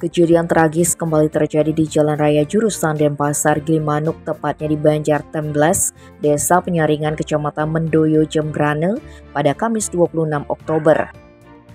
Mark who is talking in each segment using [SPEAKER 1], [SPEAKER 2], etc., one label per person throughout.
[SPEAKER 1] Kejadian tragis kembali terjadi di Jalan Raya Jurusan Denpasar, Gilimanuk, tepatnya di Banjar Temblas, Desa Penyaringan, Kecamatan Mendoyo, Jembrane, pada Kamis 26 Oktober.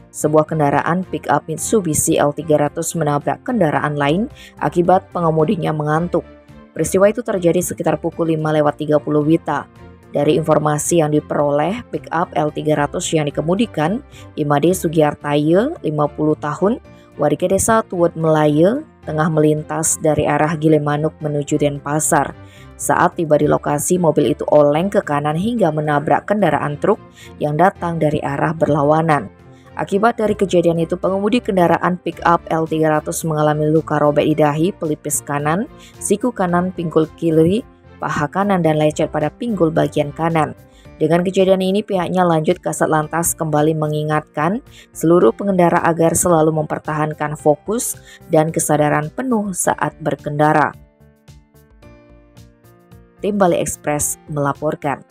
[SPEAKER 1] Sebuah kendaraan pick-up Mitsubishi L300 menabrak kendaraan lain akibat pengemudinya mengantuk. Peristiwa itu terjadi sekitar pukul 5:30 WITA. Dari informasi yang diperoleh, pick-up L300 yang dikemudikan Imade Sugiartaye, 50 tahun, warga desa Tuwet Melaya, tengah melintas dari arah Gilimanuk menuju Denpasar. Saat tiba di lokasi, mobil itu oleng ke kanan hingga menabrak kendaraan truk yang datang dari arah berlawanan. Akibat dari kejadian itu, pengemudi kendaraan pick-up L300 mengalami luka robek di dahi, pelipis kanan, siku kanan, pinggul kiri, paha kanan, dan lecet pada pinggul bagian kanan. Dengan kejadian ini, pihaknya lanjut Kasat Lantas kembali mengingatkan seluruh pengendara agar selalu mempertahankan fokus dan kesadaran penuh saat berkendara. Tim Bali Express melaporkan.